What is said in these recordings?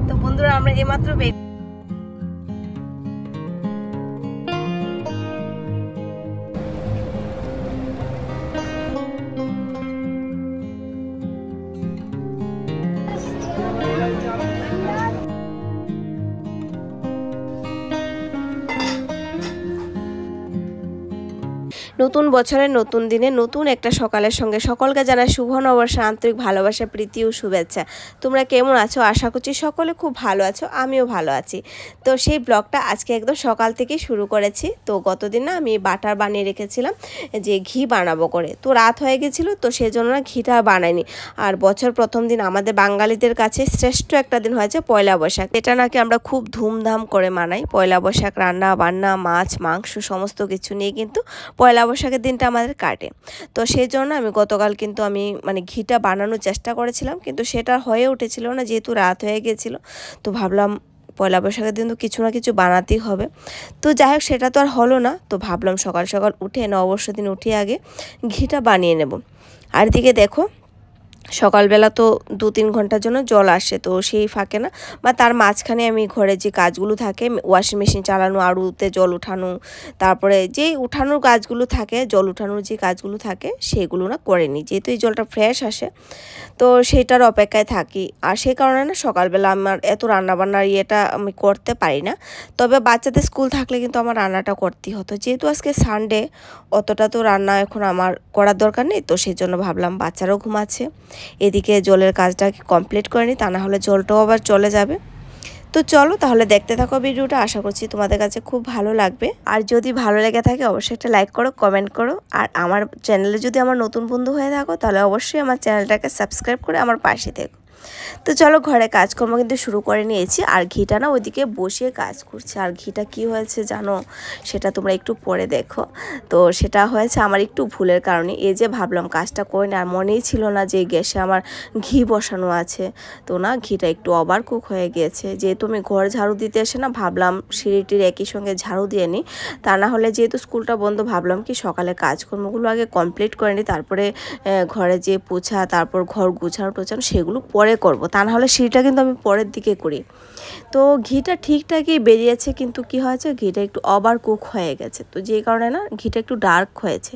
তো বন্ধুরা আমরা এইমাত্র নতুন বছরের নতুন দিনে নতুন একটা সকালের সঙ্গে সকলকে জানাই শুভ নববর্ষের আন্তরিক ভালোবাসা, প্রীতি ও শুভেচ্ছা। তোমরা কেমন আছো? আশা করছি সকলে খুব ভালো আছো, আমিও ভালো আছি। তো সেই ব্লগটা আজকে একদম সকাল থেকে শুরু করেছি। তো গতদিন না আমি বাটার বানিয়ে রেখেছিলাম যে ঘি বানাবো করে, তো রাত হয়ে গেছিলো, তো সেই জন্য না ঘিটা বানাইনি। আর বছর প্রথম দিন আমাদের বাঙালিদের কাছে শ্রেষ্ঠ একটা দিন হয়েছে পয়লা বৈশাখ। এটা নাকি আমরা খুব ধুমধাম করে মানাই। পয়লা বৈশাখ রান্না বান্না, মাছ মাংস সমস্ত কিছু নিয়ে কিন্তু পয়লা বৈশাখের দিনটা আমাদের কাটে। তো সেই জন্য আমি গতকাল কিন্তু আমি ঘিটা বানানোর চেষ্টা করেছিলাম, কিন্তু সেটা হয়ে উঠেছিল না, যেহেতু রাত হয়ে গিয়েছিল। তো ভাবলাম পয়লা বৈশাখের দিন তো কিছু না কিছু বানাতেই হবে। তো যাই হোক, সেটা তো আর হলো না। তো ভাবলাম সকাল সকাল উঠে নববর্ষের দিন উঠে আগে ঘিটা বানিয়ে নেব। আর এদিকে দেখো সকালবেলা তো 2-3 ঘন্টার জন্য জল আসে, তো সেই ফাঁকে না বা তার মাঝখানে আমি ঘরে যে কাজগুলো থাকে, ওয়াশিং মেশিন চালানো, আড়ুতে জল উঠানো, তারপরে যেই উঠানোর কাজগুলো থাকে, জল উঠানোর যে কাজগুলো থাকে সেগুলো না করে নিই, যেহেতু এই জলটা ফ্রেশ আসে। তো সেইটার অপেক্ষায় থাকি। আর সেই কারণে না সকালবেলা আমার এত রান্নাবান্নার ইয়েটা আমি করতে পারি না। তবে বাচ্চাদের স্কুল থাকলে কিন্তু আমার রান্নাটা করতেই হতো। যেহেতু আজকে সানডে, অতটা তো রান্না এখন আমার করার দরকার নেই। তো সেই জন্য ভাবলাম বাচ্চারাও ঘুমাচ্ছে, এদিকে জলের কাজটা কমপ্লিট করে নিই, তা না হলে জলটাও আবার চলে যাবে। তো চলো তাহলে দেখতে থাকো ভিডিওটা, আশা করছি তোমাদের কাছে খুব ভালো লাগবে। আর যদি ভালো লেগে থাকে অবশ্যই একটা লাইক করো, কমেন্ট করো। আর আমার চ্যানেলে যদি আমার নতুন বন্ধু হয়ে থাকো তাহলে অবশ্যই আমার চ্যানেলটাকে সাবস্ক্রাইব করে আমার পাশে থেকো। তো চলো ঘরে কাজকর্ম কিন্তু শুরু করে নিয়েছি। আর ঘিটা না ওইদিকে বসিয়ে কাজ করছে। আর ঘিটা কি হয়েছে জানো, সেটা তোমরা একটু পরে দেখো। তো সেটা হয়েছে আমার একটু ভুলের কারণে। এই যে ভাবলাম কাজটা করে না, আর মনেই ছিল না যে গ্যাসে আমার ঘি বসানো আছে। তো না ঘিটা একটু ওভার কুক হয়ে গিয়েছে। যেহেতু আমি ঘর ঝাড়ু দিতে এসে না ভাবলাম সিঁড়িটির একই সঙ্গে ঝাড়ু দিয়ে নিই, তা না হলে যেহেতু স্কুলটা বন্ধ ভাবলাম কি সকালে কাজকর্মগুলো আগে কমপ্লিট করে নিই, তারপরে ঘরে যে পোছা, তারপর ঘর গুছানো টোছানো সেগুলো পরে করব। তা না হলে সিঁড়িটা কিন্তু আমি পরের দিকে করি। তো ঘিটা ঠিকঠাকই বেরিয়েছে, কিন্তু কি হয়েছে ঘিটা একটু ওভার কুক হয়ে গেছে। তো যে কারণে না ঘিটা একটু ডার্ক হয়েছে।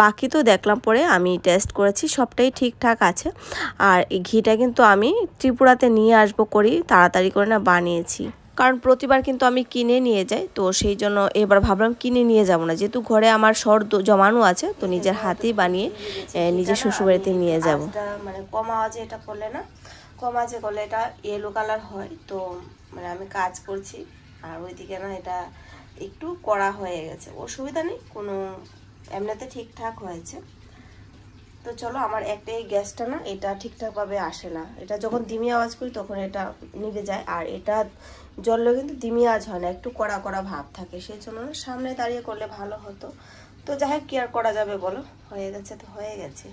বাকি তো দেখলাম পরে, আমি টেস্ট করেছি সবটাই ঠিকঠাক আছে। আর এই ঘিটা কিন্তু আমি ত্রিপুরাতে নিয়ে আসবো করি তাড়াতাড়ি করে না বানিয়েছি, কারণ প্রতিবার কিন্তু আমি কিনে নিয়ে যাই। তো সেই জন্য এবার ভাবলাম কিনে নিয়ে যাব না, যেহেতু ঘরে আমার সর জমানো আছে, তো নিজের হাতেই বানিয়ে নিজের শ্বশুরবাড়িতে নিয়ে যাব। কম আওয়াজে এটা করলে না, কম আওয়াজে করলে এটা ইয়েলো কালার হয়। তো আমি কাজ করছি আর ওইদিকে না এটা একটু কড়া হয়ে গেছে, অসুবিধা নেই কোনো, এমনিতে ঠিকঠাক হয়েছে। তো চলো, আমার একটাই গ্যাসটা না এটা ঠিকঠাকভাবে আসে না, এটা যখন দিমি আওয়াজ করি তখন এটা নিভে যায়। আর এটা জ্বললেও কিন্তু দিমি আওয়াজ হয় না, একটু কড়া কড়া ভাব থাকে। সেই জন্য না সামনে দাঁড়িয়ে করলে ভালো হতো। তো যাই হোক, কি আর করা যাবে বলো, হয়ে গেছে তো হয়ে গেছে।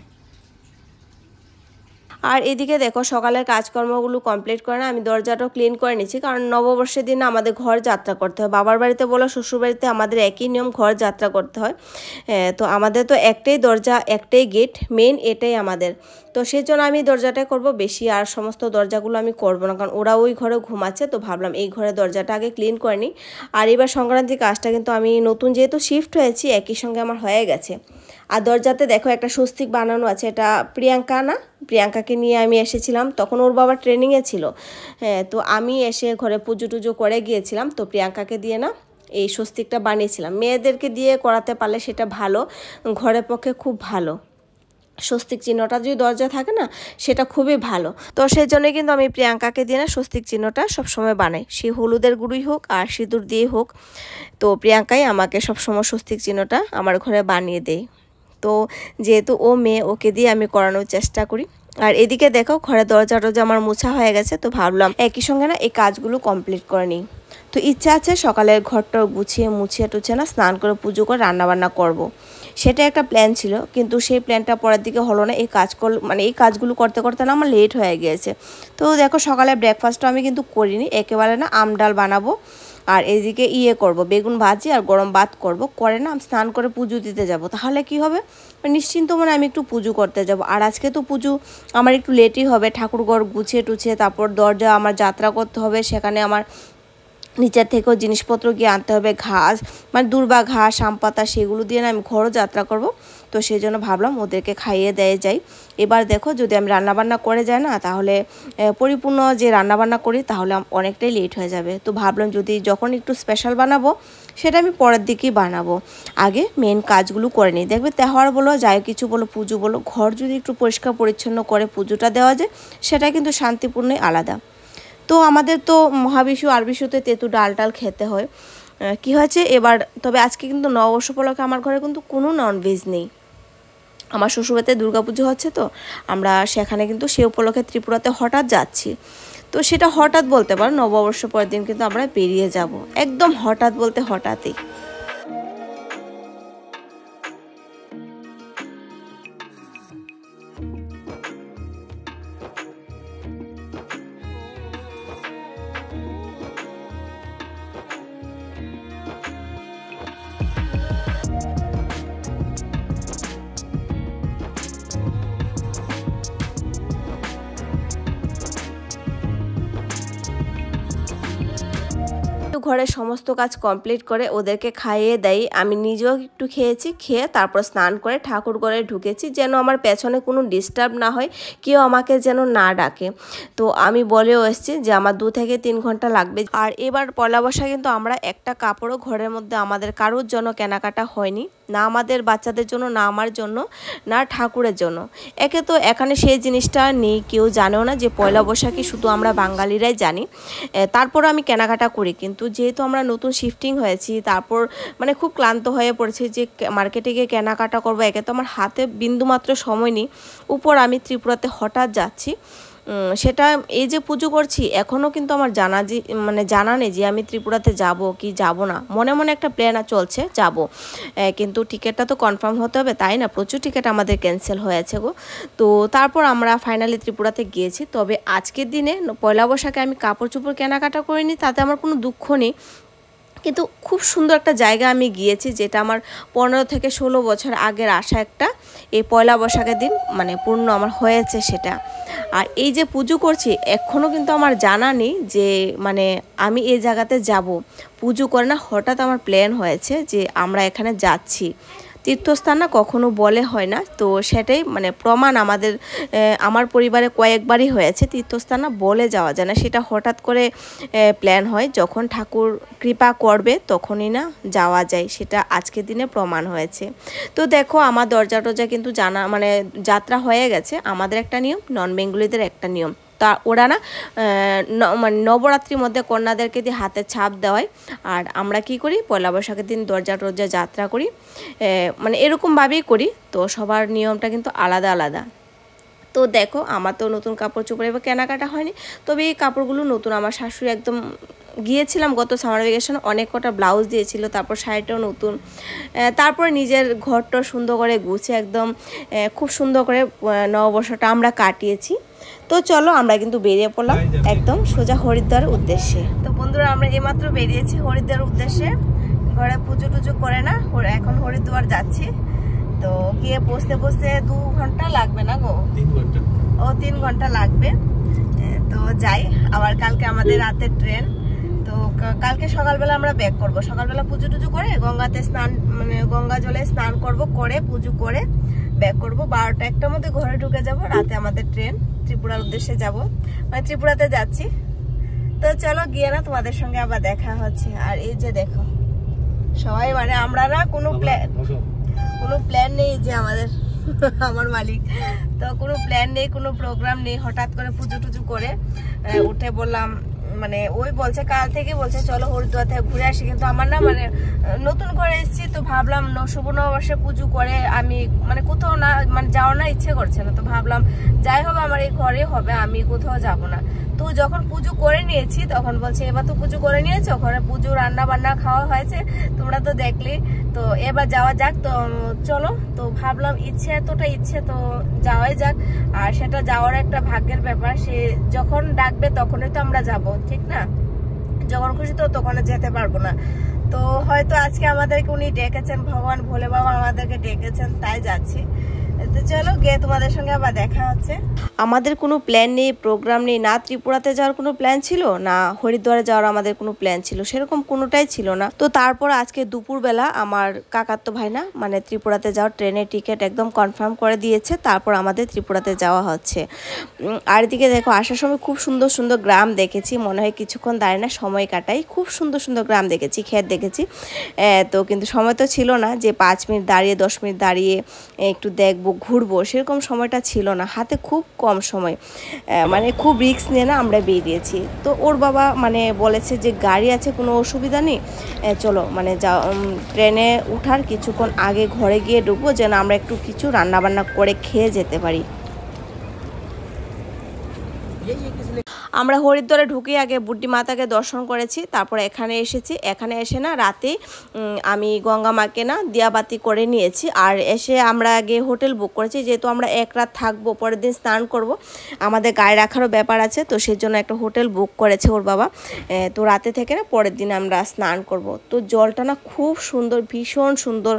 আর এদিকে দেখো সকালের কাজকর্মগুলো কমপ্লিট করে না আমি দরজাটাও ক্লিন করে নিচ্ছি, কারণ নববর্ষের দিন আমাদের ঘর যাত্রা করতে হয়। বাবার বাড়িতে বলো শ্বশুর বাড়িতে আমাদের একই নিয়ম, ঘর যাত্রা করতে হয়। তো আমাদের তো একটাই দরজা, একটাই গেট, মেন এটাই আমাদের। তো সেই জন্য আমি দরজাটাই করব বেশি, আর সমস্ত দরজাগুলো আমি করব না, কারণ ওরা ওই ঘরে ঘুমাচ্ছে। তো ভাবলাম এই ঘরে দরজাটা আগে ক্লিন করে নিই। আর এবার সংক্রান্তির কাজটা কিন্তু আমি নতুন যেহেতু শিফট হয়েছি একই সঙ্গে আমার হয়ে গেছে। আর দরজাতে দেখো একটা স্বস্তিক বানানো আছে, এটা প্রিয়াঙ্কা না, প্রিয়াঙ্কাকে নিয়ে আমি এসেছিলাম, তখন ওর বাবা ট্রেনিংয়ে ছিল। তো আমি এসে ঘরে পুজো টুজো করে গিয়েছিলাম। তো প্রিয়াঙ্কাকে দিয়ে না এই স্বস্তিকটা বানিয়েছিলাম। মেয়েদেরকে দিয়ে করাতে পারলে সেটা ভালো, ঘরের পক্ষে খুব ভালো। স্বস্তিক চিহ্নটা যদি দরজা থাকে না সেটা খুবই ভালো। তো সেই জন্যই কিন্তু আমি প্রিয়াঙ্কাকে দিয়ে না স্বস্তিক চিহ্নটা সবসময় বানাই, সে হলুদের গুঁড়োই হোক আর সিঁদুর দিয়ে হোক। তো প্রিয়াঙ্কাই আমাকে সবসময় স্বস্তিক চিহ্নটা আমার ঘরে বানিয়ে দেয়। তো যেহেতু ও মেয়ে, ওকে দিয়ে আমি করানোর চেষ্টা করি। আর এদিকে দেখো ঘরের দরজা টরজা আমার মোছা হয়ে গেছে। তো ভাবলাম একই সঙ্গে না এই কাজগুলো কমপ্লিট করে নিই। তো ইচ্ছা আছে সকালের ঘরটা গুছিয়ে মুছিয়ে টুছিয়ে না স্নান করে পুজো করে রান্নাবান্না করব। সেটা একটা প্ল্যান ছিল, কিন্তু সেই প্ল্যানটা পরের দিকে হলো না। এই এই কাজগুলো করতে করতে না আমার লেট হয়ে গিয়েছে। তো দেখো সকালে ব্রেকফাস্টও আমি কিন্তু করিনি, একেবারে না আম ডাল বানাবো। আর এদিকে করব, বেগুন ভাজি আর গরম ভাত করব, করে না আমি স্নান করে পুজো দিতে যাব। তাহলে কি হবে, নিশ্চিন্ত মনে আমি একটু পুজো করতে যাব। আর আজকে তো পুজো আমার একটু লেটই হবে, ঠাকুরঘর গুছিয়ে টুছিয়ে তারপর দরজা আমার যাত্রা করতে হবে, সেখানে আমার নিচের থেকেও জিনিসপত্র গিয়ে আনতে হবে, ঘাস মানে দূর্বা ঘাস আম পাতা সেগুলো দিয়ে না আমি ঘরও যাত্রা করব। তো সেই জন্য ভাবলাম ওদেরকে খাইয়ে দিয়ে যাই। এবার দেখো যদি আমি রান্নাবান্না করে যাই না তাহলে পরিপূর্ণ যে রান্নাবান্না করি তাহলে অনেকটাই লেট হয়ে যাবে। তো ভাবলাম যদি যখন একটু স্পেশাল বানাবো সেটা আমি পরের দিকেই বানাবো, আগে মেন কাজগুলো করে নিই। দেখবে তেহার বলো যাই কিছু বলো পুজো বলো, ঘর যদি একটু পরিষ্কার পরিচ্ছন্ন করে পুজোটা দেওয়া যায় সেটা কিন্তু শান্তিপূর্ণই আলাদা। তো আমাদের তো মহাবিষু আর বিশুতে তেঁতু ডাল টাল খেতে হয়। কি হয়েছে এবার, তবে আজকে কিন্তু নববর্ষ উপলক্ষে আমার ঘরে কিন্তু কোনো ননভেজ নেই। আমার শ্বশুরবাড়িতে দুর্গাপুজো হচ্ছে, তো আমরা সেখানে কিন্তু সে উপলক্ষে ত্রিপুরাতে হঠাৎ যাচ্ছি। তো সেটা হঠাৎ বলতে পারো, নববর্ষ পরের দিন কিন্তু আমরা বেরিয়ে যাব, একদম হঠাৎ বলতে হঠাৎই। ঘরের সমস্ত কাজ কমপ্লিট করে ওদেরকে খাইয়ে দেই, আমি নিজেও একটু খেয়েছি, খেয়ে তারপর স্নান করে ঠাকুর ঘরে ঢুকেছি যেন আমার পেছনে কোনো ডিস্টার্ব না হয়, কেউ আমাকে যেন না ডাকে। তো আমি বলেও এসেছি যে আমার 2 থেকে 3 ঘন্টা লাগবে। আর এবার পয়লা বৈশাখ কিন্তু আমরা একটা কাপড়ও ঘরের মধ্যে আমাদের কারোর জন্য কেনাকাটা হয়নি, না আমাদের বাচ্চাদের জন্য, না আমার জন্য, না ঠাকুরের জন্য। একে তো এখানে সেই জিনিসটা নেই, কেউ জানেও না যে পয়লা বৈশাখী শুধু আমরা বাঙালিরাই জানি। তারপর আমি কেনাকাটা করি, কিন্তু যেহেতু আমরা নতুন শিফটিং হয়েছি তারপর মানে খুব ক্লান্ত হয়ে পড়েছি যে মার্কেটে গিয়ে কেনাকাটা করবো, একে তো আমার হাতে বিন্দুমাত্র সময় নেই, উপর আমি ত্রিপুরাতে হঠাৎ যাচ্ছি। সেটা এই যে পুজো করছি এখনও কিন্তু আমার জানা নেই যে আমি ত্রিপুরাতে যাব কি যাব না। মনে মনে একটা প্ল্যান চলছে যাব, কিন্তু টিকিটটা তো কনফার্ম হতে হবে, তাই না? প্রচুর টিকিট আমাদের ক্যান্সেল হয়েছে গো। তো তারপর আমরা ফাইনালি ত্রিপুরাতে গিয়েছি। তবে আজকের দিনে পয়লা বৈশাখে আমি কাপড় চোপড় কেনাকাটা করিনি, তাতে আমার কোনো দুঃখ নেই, কিন্তু খুব সুন্দর একটা জায়গা আমি গিয়েছি, যেটা আমার 15 থেকে 16 বছর আগের আশা একটা এই পয়লা বৈশাখের দিন মানে পূর্ণ আমার হয়েছে সেটা। আর এই যে পুজো করছি এখনও কিন্তু আমার জানা নেই যে মানে আমি এই জায়গাতে যাব পুজো করে, না হঠাৎ আমার প্ল্যান হয়েছে যে আমরা এখানে যাচ্ছি। তীর্থস্থান না কখনো বলে হয় না, তো সেটাই মানে প্রমাণ আমার পরিবারে কয়েকবারই হয়েছে তীর্থস্থান না বলে যাওয়া যায় না, সেটা হঠাৎ করে প্ল্যান হয়, যখন ঠাকুর কৃপা করবে তখনই না যাওয়া যায়, সেটা আজকের দিনে প্রমাণ হয়েছে। তো দেখো আমার দরজা টরজা কিন্তু মানে যাত্রা হয়ে গেছে। আমাদের একটা নিয়ম, নন বেঙ্গলিদের একটা নিয়ম, তা ওরা না মানে নবরাত্রির মধ্যে কন্যাদেরকে দিয়ে হাতে ছাপ দেওয়ায়। আর আমরা কি করি, পয়লা বৈশাখের দিন দরজা টরজা যাত্রা করি, মানে এরকমভাবেই করি। তো সবার নিয়মটা কিন্তু আলাদা আলাদা। তো দেখো আমার তো নতুন কাপড় চোপড় এবার কেনাকাটা হয়নি, তবে এই কাপড়গুলো নতুন। আমার শাশুড়ি একদম গিয়েছিলাম গত সামার ভ্যাকেশনে, অনেক কটা ব্লাউজ দিয়েছিল, তারপর শাড়িটাও নতুন। তারপর নিজের ঘরটা সুন্দর করে গুছিয়ে একদম খুব সুন্দর করে নববর্ষটা আমরা কাটিয়েছি। তো চলো আমরা কিন্তু বেরিয়ে পড়লাম একদম সোজা হরিদ্বারের উদ্দেশ্যে। তো বন্ধুরা আমরা এইমাত্র বেরিয়েছি হরিদ্বারের উদ্দেশ্যে, ঘরে পুজো টুজো করে না এখন হরিদ্বার যাচ্ছি। তো গিয়ে পৌঁছতে 2 ঘন্টা লাগবে না গো? 3 ঘন্টা। ও 3 ঘন্টা লাগবে। তো যাই, আবার কালকে আমাদের রাতের ট্রেন। তো কালকে সকালবেলা আমরা ব্যাক করব, সকালবেলা পুজো টুজো করে গঙ্গাতে স্নান মানে গঙ্গা জলে স্নান করব, করে পুজো করে ব্যাক করব। 12টা-1টার মধ্যে ঘরে ঢুকে যাব। রাতে আমাদের ট্রেন ত্রিপুরার উদ্দেশ্যে যাব, মানে ত্রিপুরাতে যাচ্ছি। তো চলো গিয়ে না তোমাদের সঙ্গে আবার দেখা হচ্ছে। আর এই যে দেখো সবাই মানে আমরা না কোনো প্ল্যান নেই যে আমার মালিক তো কোনো প্ল্যান নেই, কোনো প্রোগ্রাম নেই, হঠাৎ করে পুজো টুজো করে উঠে বললাম, মানে ওই বলছে কাল থেকে বলছে চলো হরিদ্বার থেকে ঘুরে আসি। কিন্তু আমার না মানে নতুন ঘরে এসেছি, তো ভাবলাম শুভ নববর্ষে পুজো করে আমি মানে কোথাও না মানে যাওয়ার না ইচ্ছে করছে না। তো ভাবলাম যাই হবে আমার এই ঘরে হবে, আমি কোথাও যাব না। তো যখন পুজো করে নিয়েছি তখন বলছে এবার তো পুজো করে নিয়েছো, ঘরে পুজো রান্না বান্না খাওয়া হয়েছে তোমরা তো দেখলে, তো এবার যাওয়া যাক। তো চলো, তো ভাবলাম এতটা ইচ্ছে তো যাওয়াই যাক। আর সেটা যাওয়ার একটা ভাগ্যের ব্যাপার, সে যখন ডাকবে তখনই তো আমরা যাব, ঠিক না? যখন খুশি তো তখন যেতে পারবো না। তো হয়তো আজকে আমাদেরকে উনি ডেকেছেন, ভগবান ভোলে বাবা আমাদেরকে ডেকেছেন, তাই যাচ্ছি। তো চলো গিয়ে তোমাদের সঙ্গে আবার দেখা হচ্ছে। আমাদের কোনো প্ল্যান নেই, প্রোগ্রাম নেই, না ত্রিপুরাতে যাওয়ার কোনো প্ল্যান ছিল, না হরিদ্বারে যাওয়ার আমাদের কোনো প্ল্যান ছিল, সেরকম কোনোটাই ছিল না। তো তারপর আজকে দুপুরবেলা আমার কাকাতো ভাই না মানে ত্রিপুরাতে যাওয়ার ট্রেনের টিকিট একদম কনফার্ম করে দিয়েছে, তারপর আমাদের ত্রিপুরাতে যাওয়া হচ্ছে। আর এদিকে দেখো আসার সময় খুব সুন্দর সুন্দর গ্রাম দেখেছি, মনে হয় কিছুক্ষণ দাঁড়িয়ে না সময় কাটাই। খুব সুন্দর সুন্দর গ্রাম দেখেছি, ক্ষেত দেখেছি। তো কিন্তু সময় তো ছিল না যে 5 মিনিট দাঁড়িয়ে 10 মিনিট দাঁড়িয়ে একটু দেখবো ঘুরবো, সেরকম সময়টা ছিল না, হাতে খুব কম সময়। মানে খুব রিস্ক নিয়ে না আমরা বেরিয়েছি। তো ওর বাবা মানে বলেছে যে গাড়ি আছে, কোনো অসুবিধা নেই, চলো মানে ট্রেনে উঠার কিছুক্ষণ আগে ঘরে গিয়ে ঢুকবো, যেন আমরা একটু কিছু রান্নাবান্না করে খেয়ে যেতে পারি। আমরা হরিদ্বারে ঢুকে আগে বুদ্ধি মাতাকে দর্শন করেছি, তারপর এখানে এসেছি। এখানে এসে না রাতে আমি গঙ্গা মাকে না দিয়াবাতি করে নিয়েছি। আর এসে আমরা আগে হোটেল বুক করেছি, যেহেতু আমরা এক রাত থাকবো, পরের দিন স্নান করব, আমাদের গায়ে রাখারও ব্যাপার আছে, তো সেই জন্য একটা হোটেল বুক করেছে ওর বাবা। তো রাতে থেকে না পরের দিন আমরা স্নান করব। তো জলটা না খুব সুন্দর, ভীষণ সুন্দর।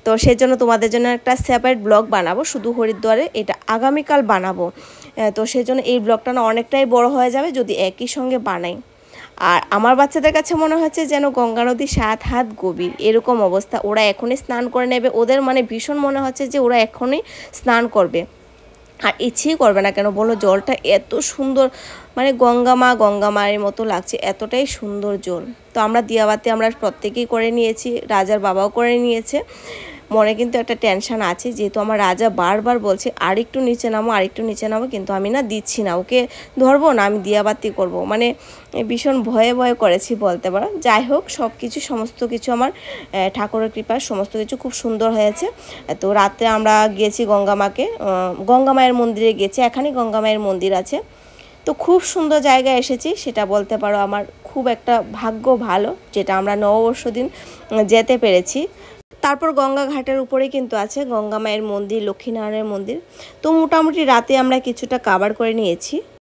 তো সেই জন্য তোমাদের জন্য একটা সেপারেট ব্লগ বানাবো শুধু হরিদ্বারে, এটা আগামীকাল বানাবো। তো সেই জন্য এই ব্লগটা না অনেকটাই বড় হয়ে যাবে যদি একই সঙ্গে বানাই। আর আমার বাচ্চাদের কাছে মনে হচ্ছে যেন গঙ্গা নদী 7 হাত গভীর, এরকম অবস্থা। ওরা এখনই স্নান করে নেবে, ওদের মানে ভীষণ মনে হচ্ছে যে ওরা এখনই স্নান করবে, আর ইচ্ছেই করবে না কেন বলো, জলটা এত সুন্দর, মানে গঙ্গা মায়ের মতো লাগছে, এতটাই সুন্দর জল। তো আমরা দিয়াবাতি আমরা প্রত্যেকেই করে নিয়েছি, রাজার বাবাও করে নিয়েছে। মনে কিন্তু একটা টেনশন আছে, যেহেতু আমার রাজা বারবার বলছে আরেকটু নিচে নামো, আরেকটু নিচে নামো, কিন্তু আমি না দিচ্ছি না, ওকে ধরবো না, আমি দিয়াবাতি করব, মানে ভীষণ ভয়ে ভয়ে করেছি বলতে পারো। যাই হোক সব কিছু সমস্ত কিছু আমার ঠাকুরের কৃপায় সমস্ত কিছু খুব সুন্দর হয়েছে। তো রাতে আমরা গিয়েছি গঙ্গা মায়ের মন্দিরে গেছি, এখানেই গঙ্গা মায়ের মন্দির আছে। তো খুব সুন্দর জায়গায় এসেছি, সেটা বলতে পারো আমার খুব একটা ভাগ্য ভালো, যেটা আমরা নববর্ষ দিন যেতে পেরেছি। তারপর গঙ্গা ঘাটের উপরেই কিন্তু আছে গঙ্গা মায়ের মন্দির, লক্ষ্মীনারায়ণের মন্দির। তো মোটামুটি রাতে আমরা কিছুটা কাভার করে নিয়েছি।